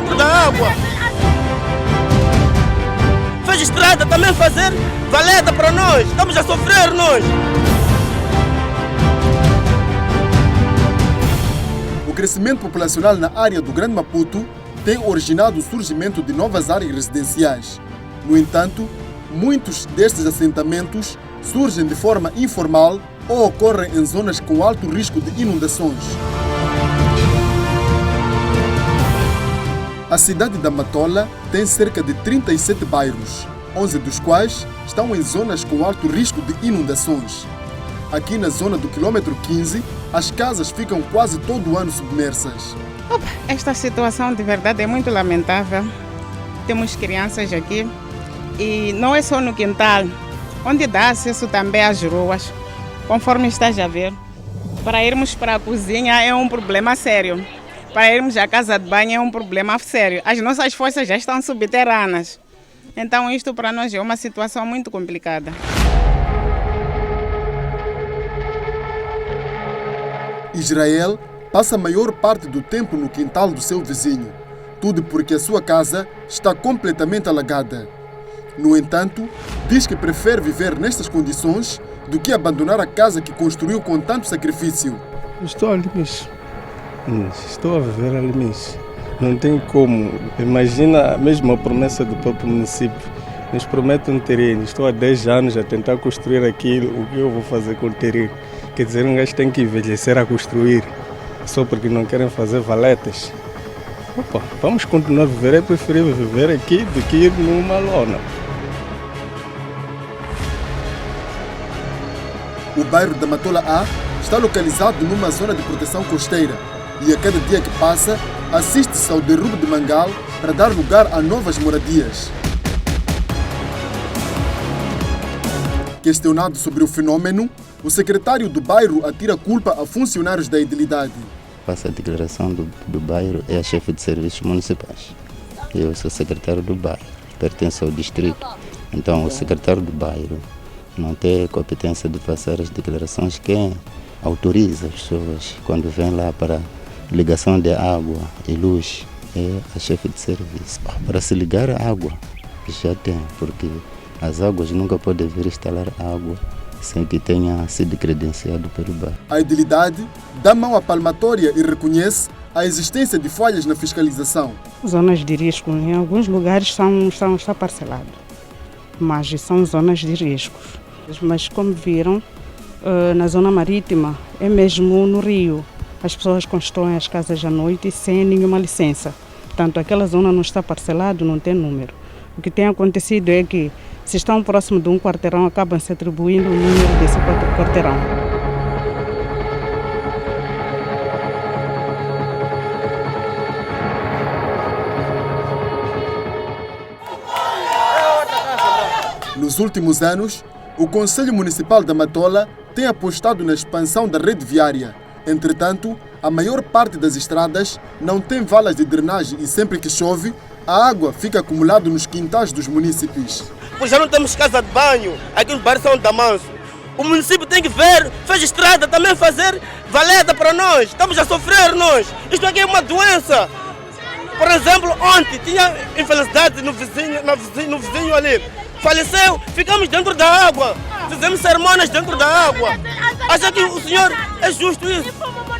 dentro da água. Fez estrada, também fazer valeta para nós. Estamos a sofrer nós. O crescimento populacional na área do Grande Maputo tem originado o surgimento de novas áreas residenciais. No entanto, muitos destes assentamentos surgem de forma informal ou ocorrem em zonas com alto risco de inundações. A cidade da Matola tem cerca de 37 bairros, 11 dos quais estão em zonas com alto risco de inundações. Aqui na zona do quilômetro 15, as casas ficam quase todo o ano submersas. Esta situação de verdade é muito lamentável. Temos crianças aqui e não é só no quintal, onde dá acesso também às ruas, conforme estás a ver. Para irmos para a cozinha é um problema sério. Para irmos à casa de banho é um problema sério. As nossas forças já estão subterrâneas. Então isto para nós é uma situação muito complicada. Israel passa a maior parte do tempo no quintal do seu vizinho, tudo porque a sua casa está completamente alagada. No entanto, diz que prefere viver nestas condições do que abandonar a casa que construiu com tanto sacrifício. Estou ali mesmo. Estou a viver ali mesmo. Não tem como. Imagina mesmo a promessa do próprio município. Nos promete um terreno. Estou há 10 anos a tentar construir aquilo. O que eu vou fazer com o terreno? Quer dizer, um gajo tem que envelhecer a construir. Só porque não querem fazer valetas. Vamos continuar a viver. É preferível viver aqui do que ir numa lona. O bairro da Matola A está localizado numa zona de proteção costeira e a cada dia que passa assiste-se ao derrubo de mangal para dar lugar a novas moradias. Questionado sobre o fenômeno, o secretário do bairro atira a culpa a funcionários da edilidade. Passa a declaração do bairro é a chefe de serviços municipais. Eu sou secretário do bairro, pertenço ao distrito. Então, o secretário do bairro não tem competência de passar as declarações. Quem autoriza as pessoas quando vem lá para ligação de água e luz é a chefe de serviço. Para se ligar a água já tem, porque as águas nunca podem vir instalar água sem que tenha sido credenciado pelo bairro. A edilidade dá mão à palmatória e reconhece a existência de falhas na fiscalização. Zonas de risco em alguns lugares está parcelado, mas são zonas de riscos. Mas como viram, na zona marítima, é mesmo no rio. As pessoas constroem as casas à noite sem nenhuma licença. Portanto, aquela zona não está parcelada, não tem número. O que tem acontecido é que, se estão próximo de um quarteirão, acabam se atribuindo o número desse quarteirão. Nos últimos anos, o Conselho Municipal da Matola tem apostado na expansão da rede viária. Entretanto, a maior parte das estradas não tem valas de drenagem e sempre que chove, a água fica acumulada nos quintais dos munícipes. Pois já não temos casa de banho aqui no bairro São Damanso. O município tem que ver, fez estrada, também fazer valeta para nós. Estamos a sofrer nós. Isto aqui é uma doença. Por exemplo, ontem tinha infelicidade no vizinho ali. Faleceu, ficamos dentro da água. Fizemos cerimônias dentro da água. Acha que o senhor é justo isso?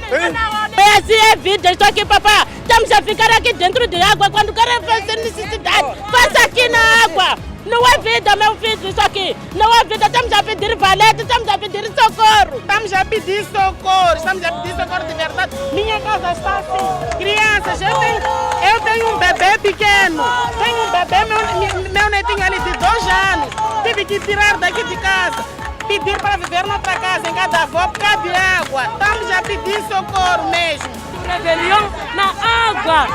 É assim, é vida. Estou aqui, papá. Estamos a ficar aqui dentro de água. Quando querem fazer necessidade, faça aqui na água. Não é vida, meu filho, isso aqui. Não é vida. Estamos a pedir valeta, estamos a pedir socorro. Estamos a pedir socorro de verdade. Minha casa está assim. Crianças, eu tenho um bebê pequeno. Tenho um bebê, meu netinho ali de 2 anos. Tive que tirar daqui de casa. Pedir para viver noutra casa, em cada avó, por causa de água. Estamos a pedir socorro mesmo. Rebelião na água.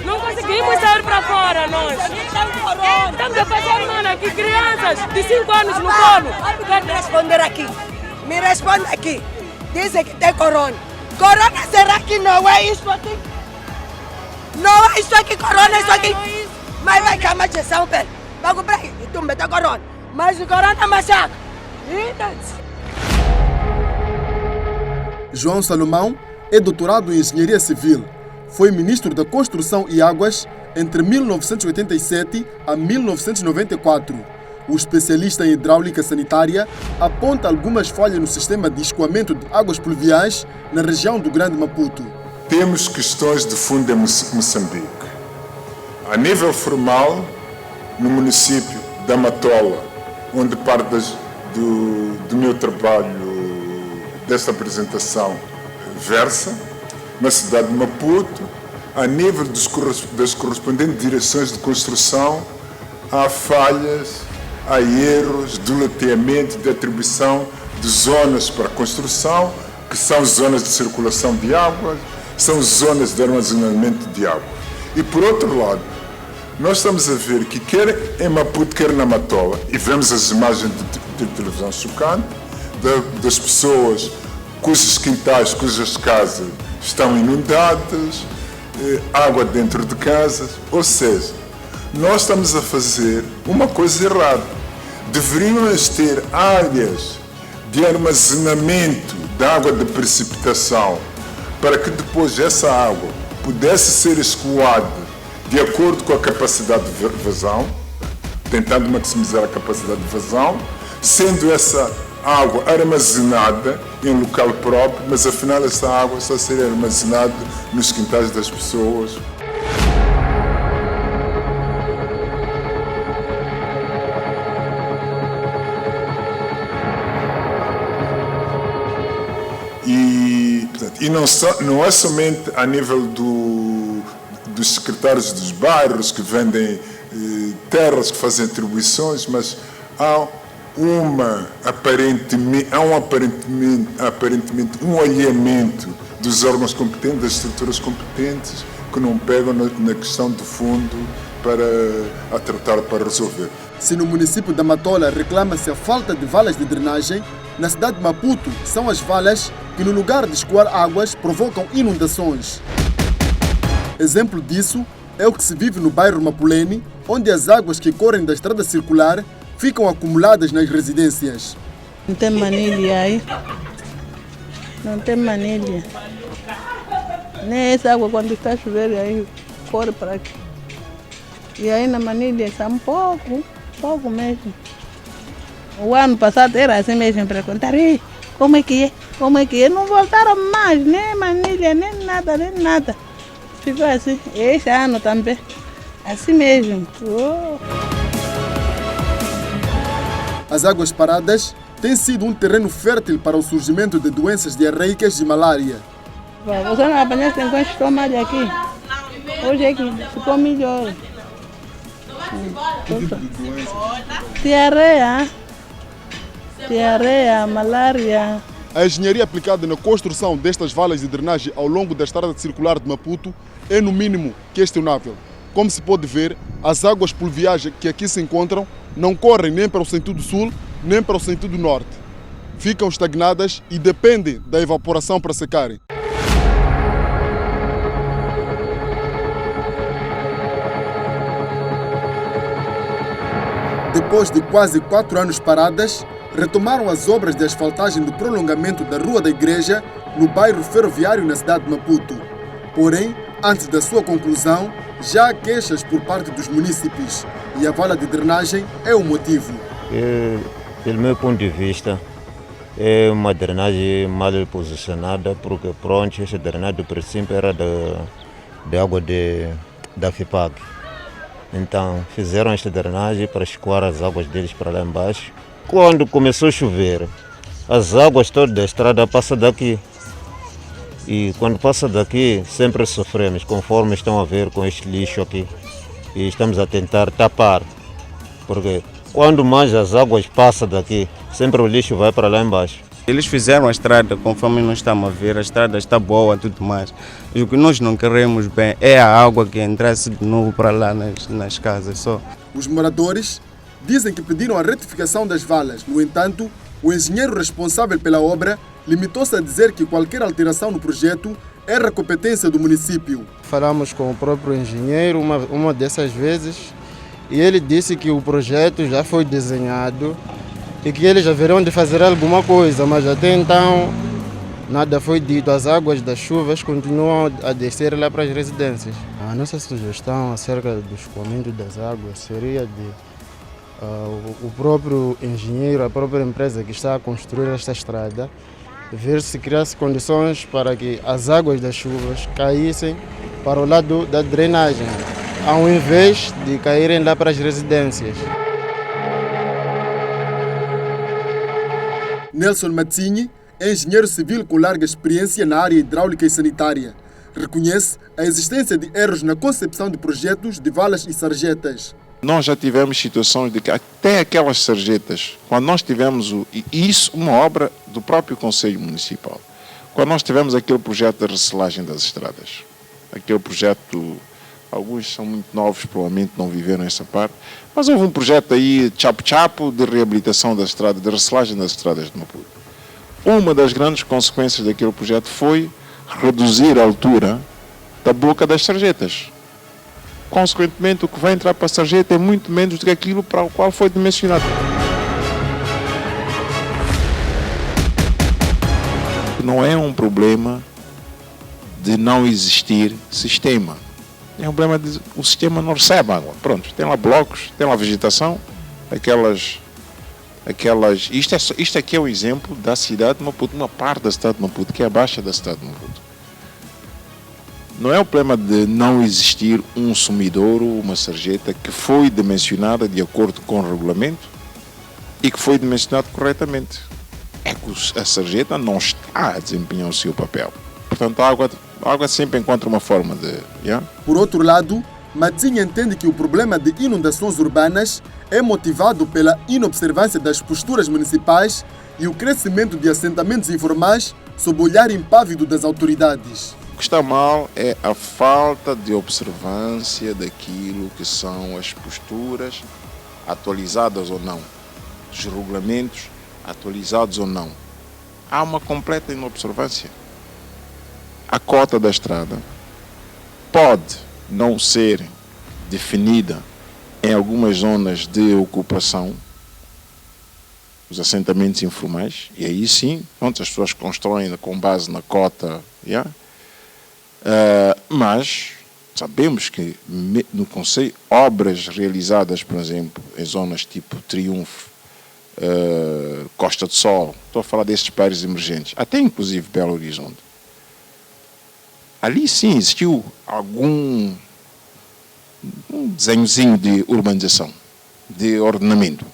Não conseguimos sair para fora, nós. Estamos a passar, mano, aqui crianças de 5 anos no colo. Quero responder aqui. Me responde aqui. Dizem que tem corona. Corona será que não é isso aqui? Não é isso aqui, corona, isso aqui. Mas vai cá, mas são pele. Vai comprar aqui. E tu me dá corona. Mas o corona é massacre. João Salomão é doutorado em Engenharia Civil. Foi ministro da Construção e Águas entre 1987 a 1994. O especialista em hidráulica sanitária aponta algumas falhas no sistema de escoamento de águas pluviais na região do Grande Maputo. Temos questões de fundo em Moçambique. A nível formal, no município da Matola, onde parte do meu trabalho desta apresentação versa, na cidade de Maputo, a nível das correspondentes direções de construção, há falhas, há erros de loteamento, de atribuição de zonas para construção, que são zonas de circulação de água, são zonas de armazenamento de água. E por outro lado, nós estamos a ver que quer em Maputo, quer na Matola, e vemos as imagens de televisão chocante das pessoas cujos quintais, cujas casas estão inundadas, água dentro de casas, ou seja, nós estamos a fazer uma coisa errada. Deveríamos ter áreas de armazenamento de água de precipitação para que depois essa água pudesse ser escoada de acordo com a capacidade de vazão, tentando maximizar a capacidade de vazão, sendo essa água armazenada em local próprio, mas afinal essa água só seria armazenada nos quintais das pessoas. E não é somente a nível dos secretários dos bairros que vendem terras, que fazem atribuições, mas há aparentemente um alinhamento dos órgãos competentes, das estruturas competentes, que não pegam na questão de fundo para tratar, para resolver. Se no município da Matola reclama-se a falta de valas de drenagem, na cidade de Maputo são as valas que, no lugar de escoar águas, provocam inundações. Exemplo disso é o que se vive no bairro Mapulene, onde as águas que correm da estrada circular ficam acumuladas nas residências. Não tem manilha aí. Não tem manilha. Nem essa água, quando está chovendo, aí corre para aqui. E aí na manilha está pouco mesmo. O ano passado era assim mesmo, para contar, como é que é? Não voltaram mais, nem manilha, nem nada. Ficou assim. Este ano também, assim mesmo. As águas paradas têm sido um terreno fértil para o surgimento de doenças diarreicas e malária. Você não apanhaste enquanto estômago aqui? Hoje é que ficou melhor. Que tipo de doença? Diarreia, malária. A engenharia aplicada na construção destas valas de drenagem ao longo da estrada circular de Maputo é, no mínimo, questionável. Como se pode ver, as águas pluviais que aqui se encontram não correm nem para o sentido sul, nem para o sentido norte. Ficam estagnadas e dependem da evaporação para secarem. Depois de quase 4 anos paradas, retomaram as obras de asfaltagem de prolongamento da Rua da Igreja, no bairro ferroviário na cidade de Maputo. Porém, antes da sua conclusão, já há queixas por parte dos munícipes e a vala de drenagem é o motivo. Pelo meu ponto de vista, é uma drenagem mal posicionada, porque pronto, essa drenagem do princípio era de água da FIPAG. Então fizeram esta drenagem para escoar as águas deles para lá embaixo. Quando começou a chover, as águas todas da estrada passam daqui. E quando passa daqui, sempre sofremos, conforme estão a ver com este lixo aqui. E estamos a tentar tapar, porque quando mais as águas passam daqui, sempre o lixo vai para lá embaixo. Eles fizeram a estrada, conforme nós estamos a ver, a estrada está boa e tudo mais. E o que nós não queremos bem é a água que entrasse de novo para lá nas casas só. Os moradores dizem que pediram a retificação das valas. No entanto, o engenheiro responsável pela obra limitou-se a dizer que qualquer alteração no projeto era competência do município. Falamos com o próprio engenheiro uma dessas vezes e ele disse que o projeto já foi desenhado e que eles já verão de fazer alguma coisa, mas até então nada foi dito. As águas das chuvas continuam a descer lá para as residências. A nossa sugestão acerca do escoamento das águas seria de o próprio engenheiro, a própria empresa que está a construir esta estrada, ver se criasse condições para que as águas das chuvas caíssem para o lado da drenagem, ao invés de caírem lá para as residências. Nelson Mazzini é engenheiro civil com larga experiência na área hidráulica e sanitária. Reconhece a existência de erros na concepção de projetos de valas e sarjetas. Nós já tivemos situações de que até aquelas sarjetas, quando nós tivemos isso, uma obra do próprio Conselho Municipal, quando nós tivemos aquele projeto de recelagem das estradas, aquele projeto, alguns são muito novos, provavelmente não viveram essa parte, mas houve um projeto aí, chapo-chapo, de reabilitação das estradas, de recelagem das estradas de Maputo. Uma das grandes consequências daquele projeto foi reduzir a altura da boca das sarjetas. Consequentemente, o que vai entrar para a sarjeta é muito menos do que aquilo para o qual foi dimensionado. Não é um problema de não existir sistema. É um problema de o sistema não recebe água. Pronto, tem lá blocos, tem lá vegetação, isto aqui é o exemplo da cidade de Maputo, uma parte da cidade de Maputo, que é a baixa da cidade de Maputo. Não é o problema de não existir um sumidouro, uma sarjeta que foi dimensionada de acordo com o regulamento e que foi dimensionado corretamente. É que a sarjeta não está a desempenhar o seu papel. Portanto, a água sempre encontra uma forma de... Yeah? Por outro lado, Mazzini entende que o problema de inundações urbanas é motivado pela inobservância das posturas municipais e o crescimento de assentamentos informais sob o olhar impávido das autoridades. O que está mal é a falta de observância daquilo que são as posturas, atualizadas ou não, dos regulamentos, atualizados ou não. Há uma completa inobservância. A cota da estrada pode não ser definida em algumas zonas de ocupação, os assentamentos informais, e aí sim, onde as pessoas constroem com base na cota, yeah? Mas sabemos que no Conselho, obras realizadas, por exemplo, em zonas tipo Triunfo, Costa do Sol, estou a falar destes bairros emergentes, até inclusive Belo Horizonte, ali sim existiu algum desenhozinho de urbanização, de ordenamento.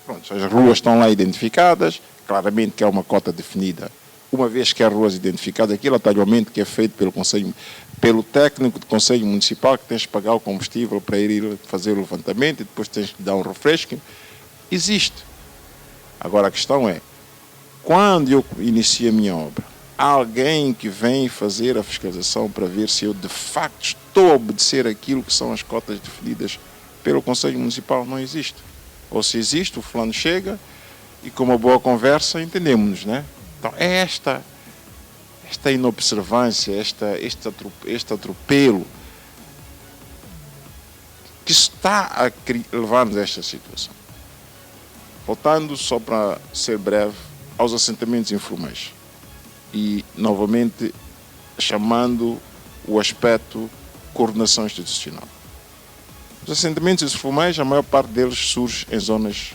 Pronto, as ruas estão lá identificadas, claramente que há uma cota definida. Uma vez que há ruas identificadas, aquele atalhamento que é feito pelo técnico do Conselho Municipal, que tens de pagar o combustível para ir fazer o levantamento e depois tens de dar um refresco, existe. Agora a questão é, quando eu inicio a minha obra, há alguém que vem fazer a fiscalização para ver se eu de facto estou a obedecer aquilo que são as cotas definidas pelo Conselho Municipal? Não existe. Ou se existe, o fulano chega e com uma boa conversa entendemos-nos, né? Então é esta inobservância, este atropelo que está a levar-nos a esta situação. Voltando, só para ser breve, aos assentamentos informais. E, novamente, chamando o aspecto coordenação institucional. Os assentamentos informais, a maior parte deles surge em zonas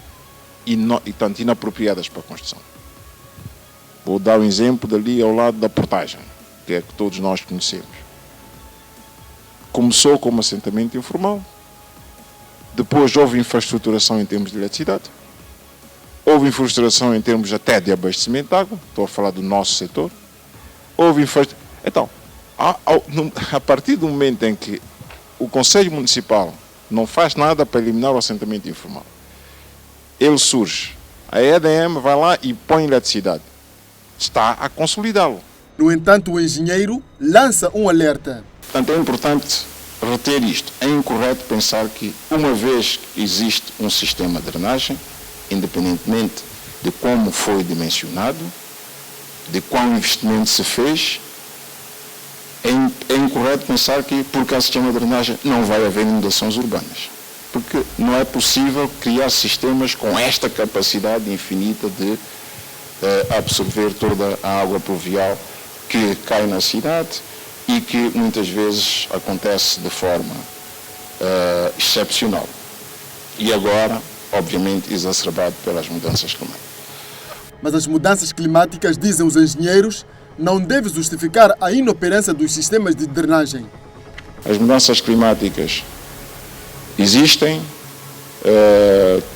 tanto inapropriadas para a construção. Vou dar um exemplo dali ao lado da Portagem, que é que todos nós conhecemos. Começou como assentamento informal, depois houve infraestruturação em termos de eletricidade, houve infraestruturação em termos até de abastecimento de água, estou a falar do nosso setor, houve infraestruturação. Então, a partir do momento em que o Conselho Municipal não faz nada para eliminar o assentamento informal, ele surge, a EDM vai lá e põe eletricidade, está a consolidá-lo. No entanto, o engenheiro lança um alerta. Portanto, é importante reter isto. É incorreto pensar que, uma vez que existe um sistema de drenagem, independentemente de como foi dimensionado, de qual investimento se fez, é incorreto pensar que, porque há sistema de drenagem, não vai haver inundações urbanas. Porque não é possível criar sistemas com esta capacidade infinita de absorver toda a água pluvial que cai na cidade e que muitas vezes acontece de forma excepcional. E agora, obviamente, exacerbado pelas mudanças climáticas. Mas as mudanças climáticas, dizem os engenheiros, não devem justificar a inoperância dos sistemas de drenagem. As mudanças climáticas existem,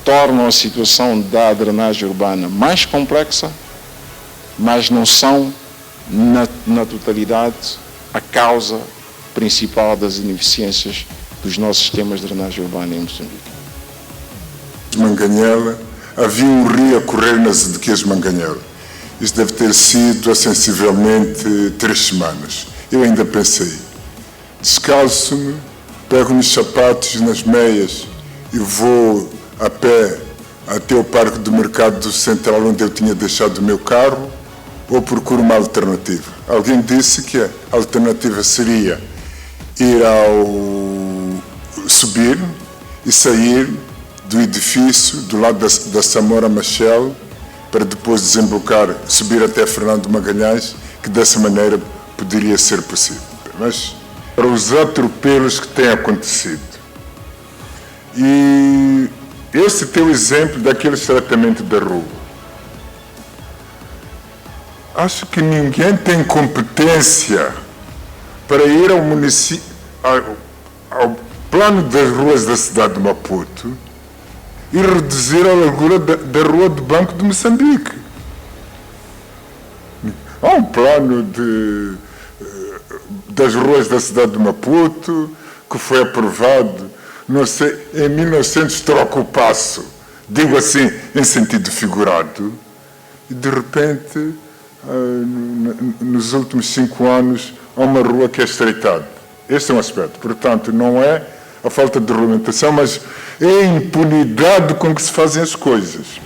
tornam a situação da drenagem urbana mais complexa, mas não são, na totalidade, a causa principal das ineficiências dos nossos sistemas de drenagem urbana em Moçambique. Manganhela, havia um rio a correr nas Ezequias de Manganhela. Isso deve ter sido há sensivelmente 3 semanas. Eu ainda pensei, descalço-me, pego nos sapatos, nas meias e vou a pé até o Parque do Mercado Central onde eu tinha deixado o meu carro, ou procuro uma alternativa. Alguém disse que a alternativa seria ir subir e sair do edifício do lado da Samora Machel para depois desembocar, subir até Fernando Magalhães, que dessa maneira poderia ser possível. Mas para os atropelos que têm acontecido, e esse teu exemplo daquele tratamento da rua, acho que ninguém tem competência para ir ao município, ao plano das ruas da cidade de Maputo e reduzir a largura da rua do Banco de Moçambique. Há um plano das ruas da cidade de Maputo que foi aprovado, não sei, em 1900 troca o passo, digo assim, em sentido figurado, e de repente, nos últimos 5 anos, há uma rua que é estreitada. Este é um aspecto. Portanto, não é a falta de regulamentação, mas é a impunidade com que se fazem as coisas.